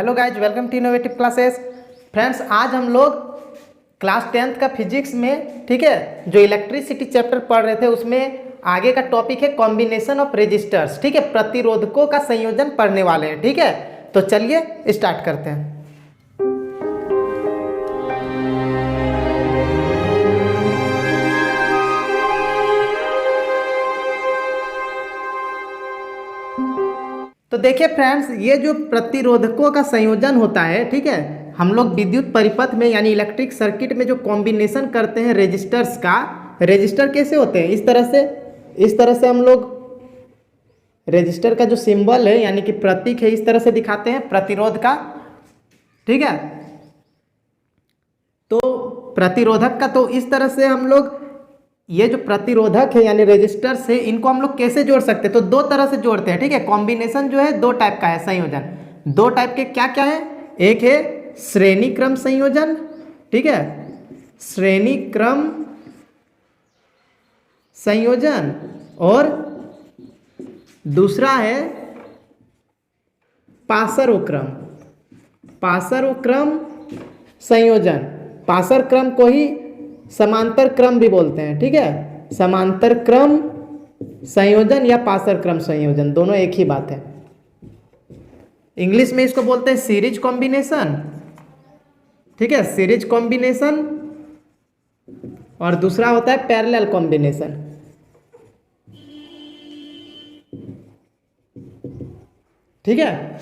Hello guys, welcome to innovative classes. Friends, आज हम लोग क्लास 10th का फिजिक्स में, ठीक है, जो इलेक्ट्रिसिटी चैप्टर पढ़ रहे थे उसमें आगे का टॉपिक है कॉम्बिनेशन ऑफ रेजिस्टर्स, ठीक है, प्रतिरोधकों का संयोजन पढ़ने वाले हैं। ठीक है, तो चलिए स्टार्ट करते हैं। तो देखिए फ्रेंड्स, ये जो प्रतिरोधकों का संयोजन होता है, ठीक है, हम लोग विद्युत परिपथ में यानी इलेक्ट्रिक सर्किट में जो कॉम्बिनेशन करते हैं रेजिस्टर्स का, रेजिस्टर कैसे होते हैं, इस तरह से हम लोग रेजिस्टर का जो सिंबल है यानी कि प्रतीक है, इस तरह से दिखाते हैं प्रतिरोध का। ठीक है, तो प्रतिरोधक का तो इस तरह से हम लोग, ये जो प्रतिरोधक है यानी रेजिस्टर्स है, इनको हम लोग कैसे जोड़ सकते हैं, तो दो तरह से जोड़ते हैं। ठीक है, कॉम्बिनेशन जो है दो टाइप का है, संयोजन दो टाइप के क्या क्या है, एक है श्रेणी क्रम संयोजन, ठीक है, श्रेणी क्रम संयोजन, और दूसरा है पाशरोक्रम संयोजन। पाशर क्रम को ही समांतर क्रम भी बोलते हैं। ठीक है, समांतर क्रम संयोजन या पाशर क्रम संयोजन दोनों एक ही बात है। इंग्लिश में इसको बोलते हैं सीरीज कॉम्बिनेशन, ठीक है, सीरीज कॉम्बिनेशन, और दूसरा होता है पैरेलल कॉम्बिनेशन। ठीक है,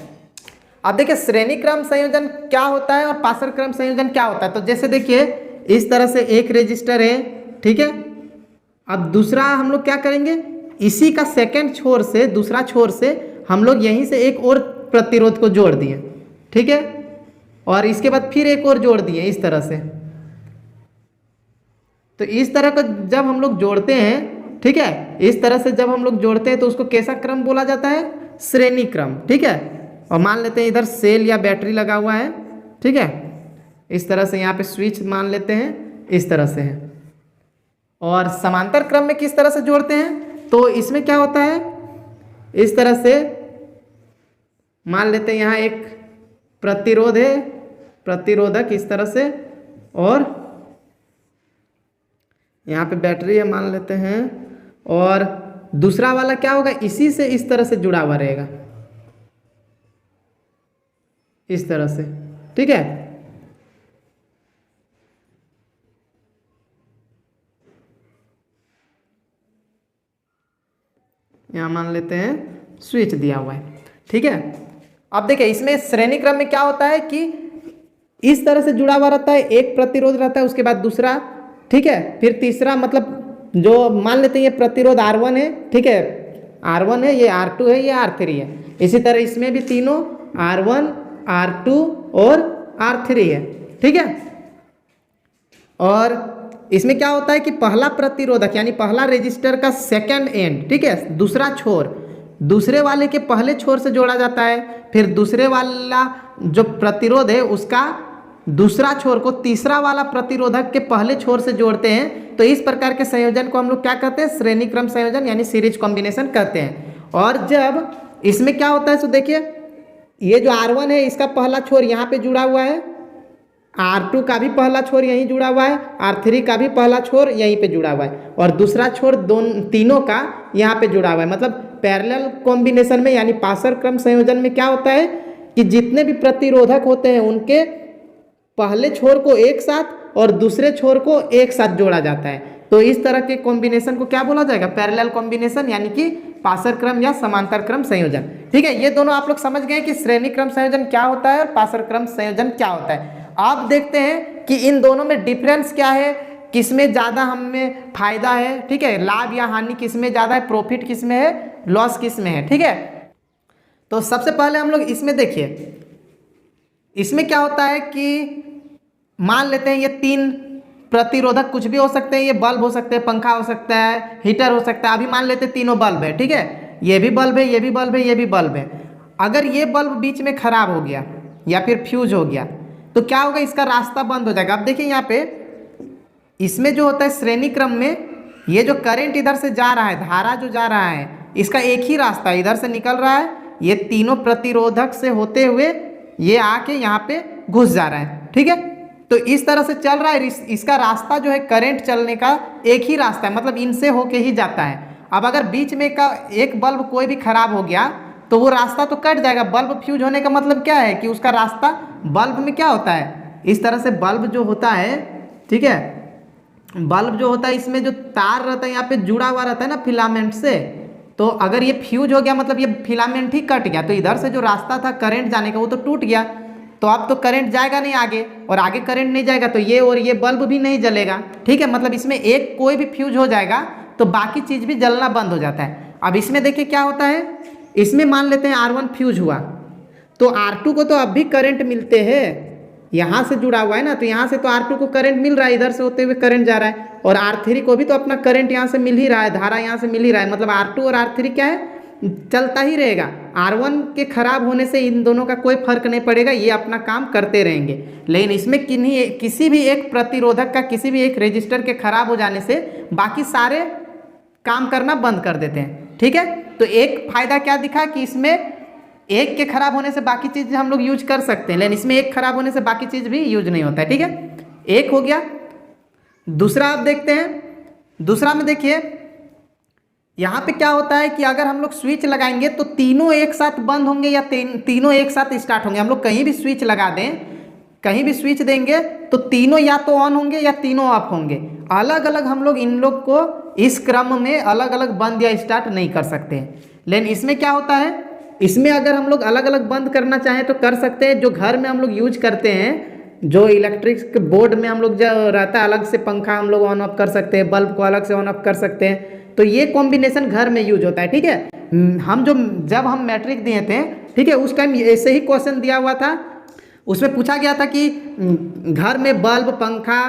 अब देखिए श्रेणी क्रम संयोजन क्या होता है और पाशर क्रम संयोजन क्या होता है। तो जैसे देखिए इस तरह से एक रेजिस्टर है, ठीक है, अब दूसरा हम लोग क्या करेंगे, इसी का सेकंड छोर से, दूसरा छोर से हम लोग यहीं से एक और प्रतिरोध को जोड़ दिए, ठीक है, और इसके बाद फिर एक और जोड़ दिए इस तरह से। तो इस तरह को जब हम लोग जोड़ते हैं, ठीक है, इस तरह से जब हम लोग जोड़ते हैं तो उसको कैसा क्रम बोला जाता है, श्रेणी क्रम। ठीक है, और मान लेते हैं इधर सेल या बैटरी लगा हुआ है, ठीक है, इस तरह से यहाँ पे स्विच मान लेते हैं, इस तरह से है। और समांतर क्रम में किस तरह से जोड़ते हैं, तो इसमें क्या होता है, इस तरह से मान लेते हैं यहाँ एक प्रतिरोध है, प्रतिरोधक इस तरह से, और यहाँ पे बैटरी है मान लेते हैं, और दूसरा वाला क्या होगा, इसी से इस तरह से जुड़ा हुआ रहेगा, इस तरह से। ठीक है, यहाँ मान लेते हैं स्विच दिया हुआ है। ठीक है, अब देखिए इसमें श्रेणी क्रम में क्या होता है कि इस तरह से जुड़ा हुआ रहता है, एक प्रतिरोध रहता है, उसके बाद दूसरा, ठीक है, फिर तीसरा, मतलब जो मान लेते हैं ये प्रतिरोध R1 है, ठीक है, R1 है, ये R2 है, ये R3 है। इसी तरह इसमें भी तीनों R1, R2 और R3 है। ठीक है, और इसमें क्या होता है कि पहला प्रतिरोधक यानी पहला रेजिस्टर का सेकंड एंड, ठीक है, दूसरा छोर दूसरे वाले के पहले छोर से जोड़ा जाता है, फिर दूसरे वाला जो प्रतिरोध है उसका दूसरा छोर को तीसरा वाला प्रतिरोधक के पहले छोर से जोड़ते हैं। तो इस प्रकार के संयोजन को हम लोग क्या कहते हैं, श्रेणी क्रम संयोजन यानी सीरीज कॉम्बिनेशन कहते हैं। और जब इसमें क्या होता है, तो देखिए ये जो R1 है इसका पहला छोर यहाँ पे जुड़ा हुआ है, R2 का भी पहला छोर यहीं जुड़ा हुआ है, R3 का भी पहला छोर यहीं पे जुड़ा हुआ है, और दूसरा छोर तीनों का यहाँ पे जुड़ा हुआ है। मतलब पैरेलल कॉम्बिनेशन में यानी पाशर क्रम संयोजन में क्या होता है कि जितने भी प्रतिरोधक होते हैं उनके पहले छोर को एक साथ और दूसरे छोर को एक साथ जोड़ा जाता है। तो इस तरह के कॉम्बिनेशन को क्या बोला जाएगा, पैरेलल कॉम्बिनेशन यानी कि पाशर क्रम या समांतर क्रम संयोजन। ठीक है, ये दोनों आप लोग समझ गए कि श्रेणी क्रम संयोजन क्या होता है और पाशर क्रम संयोजन क्या होता है। आप देखते हैं कि इन दोनों में डिफरेंस क्या है, किसमें ज़्यादा हमें फायदा है, ठीक है, लाभ या हानि किसमें ज़्यादा है, प्रॉफिट किसमें है, लॉस किसमें है। ठीक है, तो सबसे पहले हम लोग इसमें देखिए, इसमें क्या होता है कि मान लेते हैं ये तीन प्रतिरोधक कुछ भी हो सकते हैं, ये बल्ब हो सकते हैं, पंखा हो सकता है, हीटर हो सकता है। अभी मान लेते हैं तीनों बल्ब है, ठीक है, ये भी बल्ब है, ये भी बल्ब है, ये भी बल्ब है। अगर ये बल्ब बीच में खराब हो गया या फिर फ्यूज हो गया तो क्या होगा, इसका रास्ता बंद हो जाएगा। अब देखिए यहाँ पे इसमें जो होता है श्रेणी क्रम में, ये जो करंट इधर से जा रहा है, धारा जो जा रहा है, इसका एक ही रास्ता है, इधर से निकल रहा है, ये तीनों प्रतिरोधक से होते हुए ये आके यहाँ पे घुस जा रहा है, ठीक है। तो इस तरह से चल रहा है, इसका रास्ता जो है करंट चलने का एक ही रास्ता है, मतलब इनसे होके ही जाता है। अब अगर बीच में का एक बल्ब कोई भी खराब हो गया तो वो रास्ता तो कट जाएगा। बल्ब फ्यूज होने का मतलब क्या है कि उसका रास्ता, बल्ब में क्या होता है, इस तरह से बल्ब जो होता है, ठीक है, बल्ब जो होता है इसमें जो तार रहता है यहाँ पे जुड़ा हुआ रहता है ना फिलामेंट से, तो अगर ये फ्यूज हो गया मतलब ये फिलामेंट ही कट गया, तो इधर से जो रास्ता था करंट जाने का वो तो टूट गया। तो अब तो करंट जाएगा नहीं आगे, और आगे करंट नहीं जाएगा तो ये और ये बल्ब भी नहीं जलेगा, ठीक है। मतलब इसमें एक कोई भी फ्यूज हो जाएगा तो बाकी चीज़ भी जलना बंद हो जाता है। अब इसमें देखिए क्या होता है, इसमें मान लेते हैं R1 फ्यूज हुआ तो R2 को तो अब भी करंट मिलते हैं, यहाँ से जुड़ा हुआ है ना, तो यहाँ से तो R2 को करंट मिल रहा है, इधर से होते हुए करंट जा रहा है, और R3 को भी तो अपना करंट यहाँ से मिल ही रहा है, धारा यहाँ से मिल ही रहा है। मतलब R2 और R3 क्या है, चलता ही रहेगा। R1 के खराब होने से इन दोनों का कोई फर्क नहीं पड़ेगा, ये अपना काम करते रहेंगे। लेकिन इसमें किसी भी एक प्रतिरोधक का, किसी भी एक रेजिस्टर के खराब हो जाने से बाकी सारे काम करना बंद कर देते हैं, ठीक है। तो एक फायदा क्या दिखा कि इसमें एक के खराब होने से बाकी चीज हम लोग यूज कर सकते हैं, लेकिन इसमें एक खराब होने से बाकी चीज भी यूज नहीं होता है, ठीक है। एक हो गया। दूसरा आप देखते हैं, दूसरा में देखिए यहाँ पे क्या होता है कि अगर हम लोग स्विच लगाएंगे तो तीनों एक साथ बंद होंगे या तीनों एक साथ स्टार्ट होंगे। हम लोग कहीं भी स्विच लगा दें, कहीं भी स्विच देंगे तो तीनों या तो ऑन होंगे या तीनों ऑफ होंगे। अलग अलग हम लोग इन लोग को इस क्रम में अलग अलग बंद या स्टार्ट नहीं कर सकते हैं। लेकिन इसमें क्या होता है, इसमें अगर हम लोग अलग अलग बंद करना चाहें तो कर सकते हैं। जो घर में हम लोग यूज करते हैं, जो इलेक्ट्रिक बोर्ड में हम लोग जो रहता है, अलग से पंखा हम लोग ऑन ऑफ कर सकते हैं, बल्ब को अलग से ऑन ऑफ कर सकते हैं, तो ये कॉम्बिनेशन घर में यूज होता है, ठीक है। हम जब हम मैट्रिक दिए थे, ठीक है, उस टाइम ऐसे ही क्वेश्चन दिया हुआ था, उसमें पूछा गया था कि घर में बल्ब, पंखा,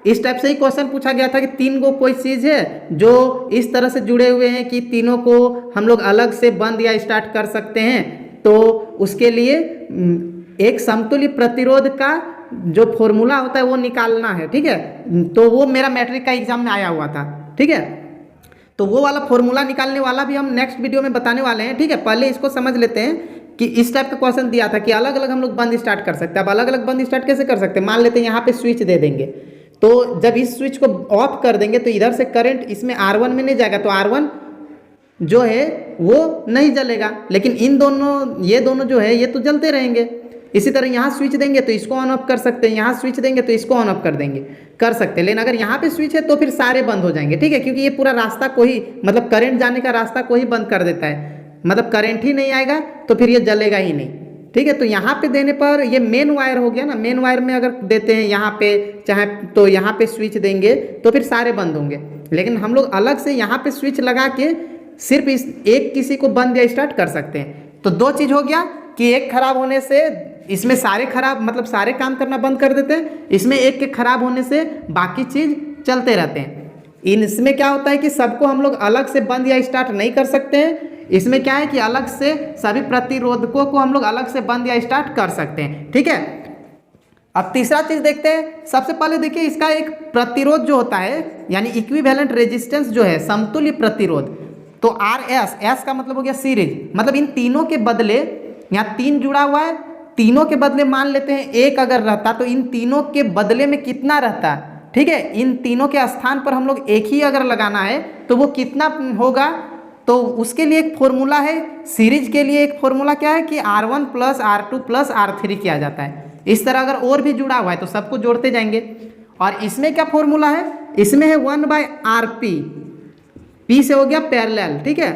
इस टाइप से ही क्वेश्चन पूछा गया था कि तीन गो कोई चीज़ है जो इस तरह से जुड़े हुए हैं कि तीनों को हम लोग अलग से बंद या स्टार्ट कर सकते हैं। तो उसके लिए एक समतुल्य प्रतिरोध का जो फॉर्मूला होता है वो निकालना है, ठीक है। तो वो मेरा मैट्रिक का एग्जाम में आया हुआ था, ठीक है। तो वो वाला फॉर्मूला निकालने वाला भी हम नेक्स्ट वीडियो में बताने वाले हैं, ठीक है। पहले इसको समझ लेते हैं कि इस टाइप का क्वेश्चन दिया था कि अलग अलग हम लोग बंद स्टार्ट कर सकते हैं। अब अलग अलग बंद स्टार्ट कैसे कर सकते हैं, मान लेते हैं यहाँ पे स्विच दे देंगे, तो जब इस स्विच को ऑफ कर देंगे तो इधर से करंट इसमें R1 में नहीं जाएगा, तो R1 जो है वो नहीं जलेगा, लेकिन इन दोनों, ये दोनों जो है ये तो जलते रहेंगे। इसी तरह यहाँ स्विच देंगे तो इसको ऑन ऑफ कर सकते हैं, यहाँ स्विच देंगे तो इसको ऑन ऑफ कर देंगे, कर सकते हैं। लेकिन अगर यहाँ पे स्विच है तो फिर सारे बंद हो जाएंगे, ठीक है, क्योंकि ये पूरा रास्ता को ही, मतलब करंट जाने का रास्ता को ही बंद कर देता है। मतलब करंट ही नहीं आएगा तो फिर ये जलेगा ही नहीं, ठीक है। तो यहाँ पे देने पर ये मेन वायर हो गया ना, मेन वायर में अगर देते हैं यहाँ पे चाहे तो यहाँ पे स्विच देंगे तो फिर सारे बंद होंगे। लेकिन हम लोग अलग से यहाँ पे स्विच लगा के सिर्फ इस एक किसी को बंद या स्टार्ट कर सकते हैं। तो दो चीज़ हो गया कि एक खराब होने से इसमें सारे खराब, मतलब सारे काम करना बंद कर देते हैं, इसमें एक के खराब होने से बाकी चीज़ चलते रहते हैं। इसमें क्या होता है कि सबको हम लोग अलग से बंद या स्टार्ट नहीं कर सकते हैं। इसमें क्या है कि अलग से सभी प्रतिरोधकों को हम लोग अलग से बंद या स्टार्ट कर सकते हैं, ठीक है। अब तीसरा चीज देखते हैं। सबसे पहले देखिए इसका एक प्रतिरोध जो होता है, यानी इक्विवेलेंट रेजिस्टेंस जो है, समतुल्य प्रतिरोध, तो RS, S का मतलब हो गया सीरीज, मतलब इन तीनों के बदले, यहाँ तीन जुड़ा हुआ है, तीनों के बदले मान लेते हैं एक अगर रहता तो इन तीनों के बदले में कितना रहता, ठीक है। इन तीनों के स्थान पर हम लोग एक ही अगर लगाना है तो वो कितना होगा, तो उसके लिए एक फॉर्मूला है। सीरीज के लिए एक फॉर्मूला क्या है कि R1 plus R2 plus R3 किया जाता है। इस तरह अगर और भी जुड़ा हुआ है तो सबको जोड़ते जाएंगे। और इसमें क्या फॉर्मूला है, इसमें है 1/RP, P से हो गया पैरेलल, ठीक है।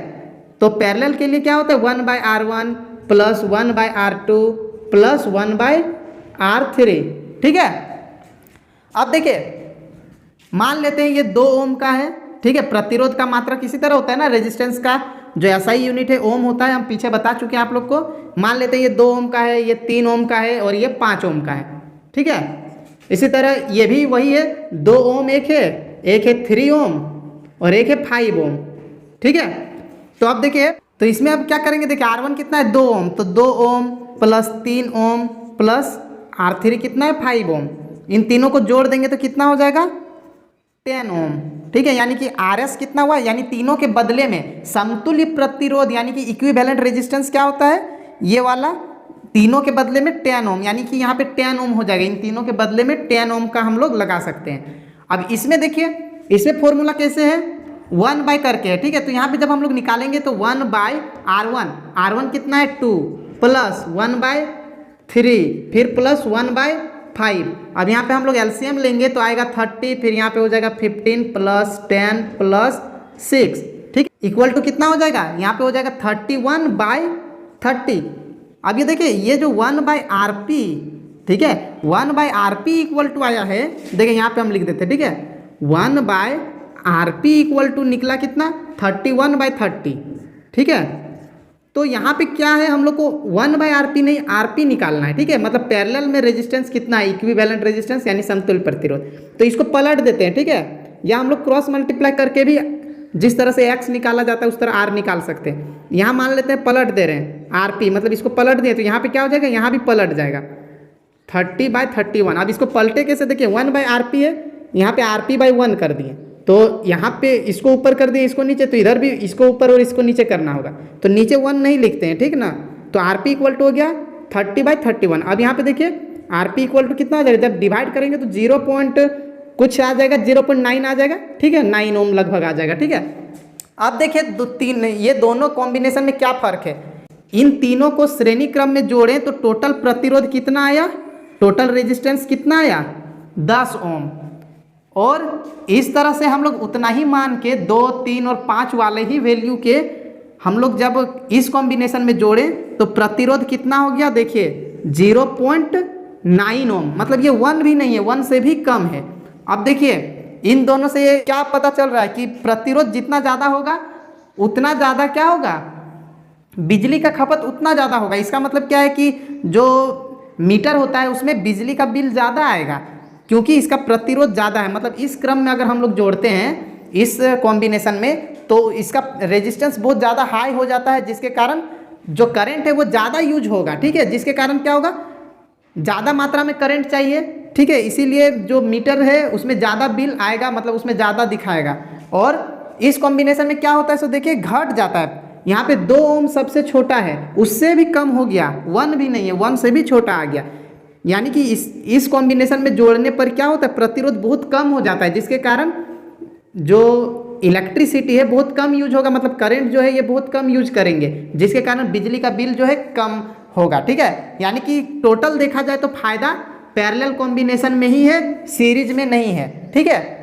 तो पैरेलल के लिए क्या होता है 1/R1 plus 1/R2 plus 1/R3, ठीक है। अब देखिए मान लेते हैं ये 2 ओम का है, ठीक है। प्रतिरोध का मात्रक इसी तरह होता है ना, रेजिस्टेंस का जो SI यूनिट है ओम होता है, हम पीछे बता चुके हैं आप लोग को। मान लेते हैं ये 2 ओम का है, ये 3 ओम का है और ये 5 ओम का है, ठीक है। इसी तरह ये भी वही है, 2 ओम एक है 3 ओम और एक है 5 ओम, ठीक है। तो अब देखिए, तो इसमें अब क्या करेंगे, देखिए R1 कितना है 2 ओम, तो 2 ohm plus 3 ohm plus R3 कितना है 5 ओम, इन तीनों को जोड़ देंगे तो कितना हो जाएगा 10 ओम, ठीक है। यानी कि RS कितना हुआ, यानी तीनों के बदले में समतुल्य प्रतिरोध यानी कि इक्विवेलेंट रेजिस्टेंस क्या होता है, ये वाला तीनों के बदले में 10 ओम, यानी कि यहाँ पे 10 ओम हो जाएगा, इन तीनों के बदले में 10 ओम का हम लोग लगा सकते हैं। अब इसमें देखिए, इसमें फॉर्मूला कैसे है, 1 बाय करके है, ठीक है। तो यहाँ पे जब हम लोग निकालेंगे तो 1 बाय R1 कितना है 2 प्लस 1 बाय 3 फिर प्लस 1 बाय 5। अब यहाँ पे हम लोग एलसीएम लेंगे तो आएगा 30, फिर यहाँ पे हो जाएगा 15 प्लस 10 प्लस 6, ठीक, इक्वल टू कितना हो जाएगा, यहाँ पे हो जाएगा 31 बाय 30। अब ये देखिए, ये जो 1 बाय RP, ठीक है, 1 बाय RP इक्वल टू आया है, देखिए यहाँ पे हम लिख देते हैं, ठीक है, 1 बाय RP इक्वल टू निकला कितना 31 बाय 30, ठीक है। तो यहाँ पे क्या है, हम लोग को 1 बाय RP नहीं RP निकालना है, ठीक है, मतलब पैरेलल में रेजिस्टेंस कितना है, इक्विवेलेंट रेजिस्टेंस यानी समतुल्य प्रतिरोध। तो इसको पलट देते हैं, ठीक है, या हम लोग क्रॉस मल्टीप्लाई करके भी जिस तरह से x निकाला जाता है उस तरह r निकाल सकते हैं। यहाँ मान लेते हैं पलट दे रहे हैं RP, मतलब इसको पलट दिए तो यहाँ पे क्या हो जाएगा, यहाँ भी पलट जाएगा 30 बाय 31। अब इसको पलटे कैसे, देखिए 1 बाय RP है, यहाँ पे RP बाय 1 कर दिए, तो यहाँ पे इसको ऊपर कर दिए, इसको नीचे, तो इधर भी इसको ऊपर और इसको नीचे करना होगा, तो नीचे 1 नहीं लिखते हैं, ठीक ना। तो RP इक्वल टू हो गया 30 बाय 31। अब यहाँ पे देखिए RP इक्वल टू कितना आ जाएगा, जब डिवाइड करेंगे तो 0 पॉइंट कुछ आ जाएगा, 0.9 आ जाएगा, ठीक है, 9 ओम लगभग आ जाएगा, ठीक है। अब देखिए ये दोनों कॉम्बिनेशन में क्या फर्क है, इन तीनों को श्रेणी क्रम में जोड़ें तो टोटल प्रतिरोध कितना आया, टोटल रेजिस्टेंस कितना आया 10 ओम। और इस तरह से हम लोग उतना ही मान के 2, 3 और 5 वाले ही वैल्यू के हम लोग जब इस कॉम्बिनेशन में जोड़ें तो प्रतिरोध कितना हो गया, देखिए 0.9 ओम, मतलब ये 1 भी नहीं है, 1 से भी कम है। अब देखिए इन दोनों से ये क्या पता चल रहा है कि प्रतिरोध जितना ज़्यादा होगा उतना ज़्यादा क्या होगा, बिजली का खपत उतना ज़्यादा होगा। इसका मतलब क्या है कि जो मीटर होता है उसमें बिजली का बिल ज़्यादा आएगा क्योंकि इसका प्रतिरोध ज़्यादा है। मतलब इस क्रम में अगर हम लोग जोड़ते हैं इस कॉम्बिनेशन में तो इसका रेजिस्टेंस बहुत ज़्यादा हाई हो जाता है, जिसके कारण जो करंट है वो ज़्यादा यूज होगा, ठीक है, जिसके कारण क्या होगा, ज़्यादा मात्रा में करंट चाहिए, ठीक है, इसीलिए जो मीटर है उसमें ज़्यादा बिल आएगा, मतलब उसमें ज़्यादा दिखाएगा। और इस कॉम्बिनेशन में क्या होता है, सो देखिए घट जाता है, यहाँ पे 2 ओम सबसे छोटा है, उससे भी कम हो गया, 1 भी नहीं है, 1 से भी छोटा आ गया, यानी कि इस कॉम्बिनेशन में जोड़ने पर क्या होता है, प्रतिरोध बहुत कम हो जाता है, जिसके कारण जो इलेक्ट्रिसिटी है बहुत कम यूज होगा, मतलब करंट जो है ये बहुत कम यूज करेंगे, जिसके कारण बिजली का बिल जो है कम होगा, ठीक है। यानी कि टोटल देखा जाए तो फायदा पैरेलल कॉम्बिनेशन में ही है, सीरीज में नहीं है, ठीक है।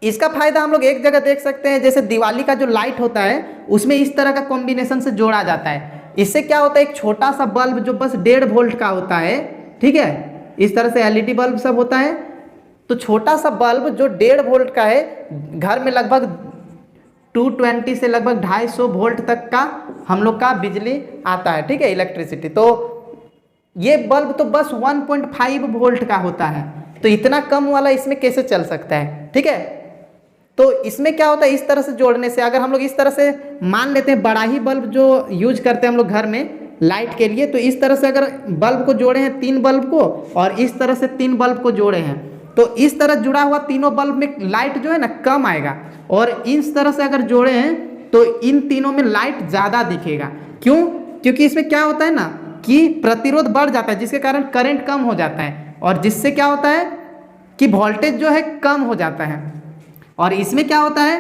इसका फायदा हम लोग एक जगह देख सकते हैं, जैसे दिवाली का जो लाइट होता है उसमें इस तरह का कॉम्बिनेशन से जोड़ा जाता है। इससे क्या होता है, एक छोटा सा बल्ब जो बस 1.5 वोल्ट का होता है, ठीक है, इस तरह से एलईडी बल्ब सब होता है, तो छोटा सा बल्ब जो 1.5 वोल्ट का है घर में लगभग 220 से लगभग 250 वोल्ट तक का हम लोग का बिजली आता है, ठीक है, इलेक्ट्रिसिटी। तो ये बल्ब तो बस 1.5 वोल्ट का होता है, तो इतना कम वाला इसमें कैसे चल सकता है, ठीक है। तो इसमें क्या होता है, इस तरह से जोड़ने से अगर हम लोग इस तरह से मान लेते हैं, बड़ा ही बल्ब जो यूज करते हैं हम लोग घर में लाइट के लिए, तो इस तरह से अगर बल्ब को जोड़े हैं 3 बल्ब को और इस तरह से 3 बल्ब को जोड़े हैं, तो इस तरह जुड़ा हुआ तीनों बल्ब में लाइट जो है ना कम आएगा, और इस तरह से अगर जोड़े हैं तो इन तीनों में लाइट ज़्यादा दिखेगा। क्यों, क्योंकि इसमें क्या होता है ना कि प्रतिरोध बढ़ जाता है, जिसके कारण करंट कम हो जाता है, और जिससे क्या होता है कि वोल्टेज जो है कम हो जाता है। और इसमें क्या होता है,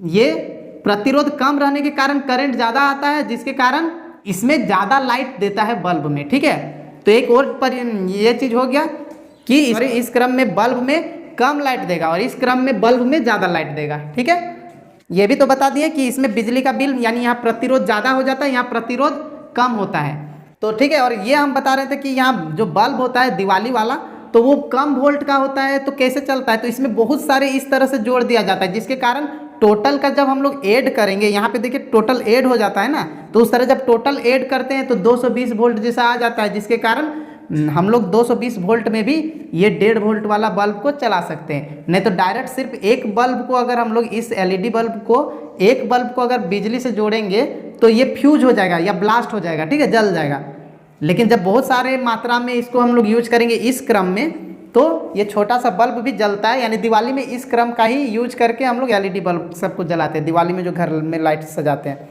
ये प्रतिरोध कम रहने के कारण करंट ज़्यादा आता है, जिसके कारण इसमें ज़्यादा लाइट देता है बल्ब में, ठीक है। तो एक और पर ये चीज़ हो गया कि इस क्रम में बल्ब में कम लाइट देगा और इस क्रम में बल्ब में ज़्यादा लाइट देगा, ठीक है। ये भी तो बता दिए कि इसमें बिजली का बिल यानी यहाँ प्रतिरोध ज़्यादा हो जाता है, यहाँ प्रतिरोध कम होता है, तो ठीक है। और ये हम बता रहे थे कि यहाँ जो बल्ब होता है दिवाली वाला, तो वो कम वोल्ट का होता है, तो कैसे चलता है, तो इसमें बहुत सारे इस तरह से जोड़ दिया जाता है, जिसके कारण टोटल का जब हम लोग ऐड करेंगे, यहाँ पे देखिए टोटल ऐड हो जाता है ना, तो उस तरह जब टोटल ऐड करते हैं तो 220 वोल्ट जैसा आ जाता है, जिसके कारण हम लोग 220 वोल्ट में भी ये 1.5 वोल्ट वाला बल्ब को चला सकते हैं। नहीं तो डायरेक्ट सिर्फ एक बल्ब को अगर हम लोग इस एलईडी बल्ब को एक बल्ब को अगर बिजली से जोड़ेंगे तो ये फ्यूज हो जाएगा या ब्लास्ट हो जाएगा, ठीक है, जल जाएगा। लेकिन जब बहुत सारे मात्रा में इसको हम लोग यूज करेंगे इस क्रम में, तो ये छोटा सा बल्ब भी जलता है। यानी दिवाली में इस क्रम का ही यूज करके हम लोग एलईडी बल्ब सबको जलाते हैं, दिवाली में जो घर में लाइट सजाते हैं।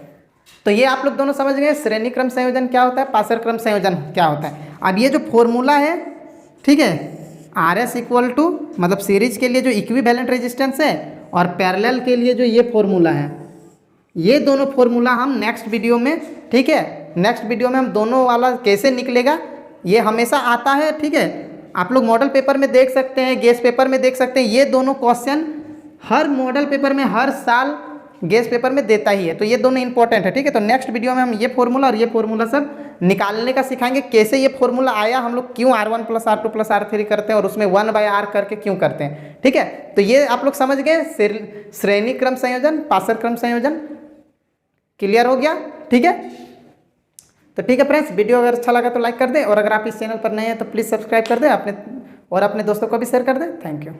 तो ये आप लोग दोनों समझ गए श्रेणी क्रम संयोजन क्या होता है, पाशर क्रम संयोजन क्या होता है। अब ये जो फॉर्मूला है, ठीक है, आर एस इक्वल टू मतलब सीरीज के लिए जो इक्विवेलेंट रेजिस्टेंस है और पैरेलल के लिए जो ये फॉर्मूला है, ये दोनों फॉर्मूला हम नेक्स्ट वीडियो में, ठीक है, नेक्स्ट वीडियो में हम दोनों वाला कैसे निकलेगा ये हमेशा आता है, ठीक है। आप लोग मॉडल पेपर में देख सकते हैं, गेस्ट पेपर में देख सकते हैं, ये दोनों क्वेश्चन हर मॉडल पेपर में हर साल गेस्ट पेपर में देता ही है, तो ये दोनों इंपॉर्टेंट है, ठीक है। तो नेक्स्ट वीडियो में हम ये फॉर्मूला और ये फॉर्मूला सब निकालने का सिखाएंगे, कैसे ये फॉर्मूला आया, हम लोग क्यों R1 + R2 + R3 करते हैं और उसमें 1/R करके क्यों करते हैं, ठीक है। तो ये आप लोग समझ गए श्रेणी क्रम संयोजन, पाशर क्रम संयोजन, क्लियर हो गया, ठीक है। तो ठीक है फ्रेंड्स, वीडियो अगर अच्छा लगा तो लाइक कर दें और अगर आप इस चैनल पर नए हैं तो प्लीज़ सब्सक्राइब कर दें अपने दोस्तों को भी शेयर कर दें। Thank you.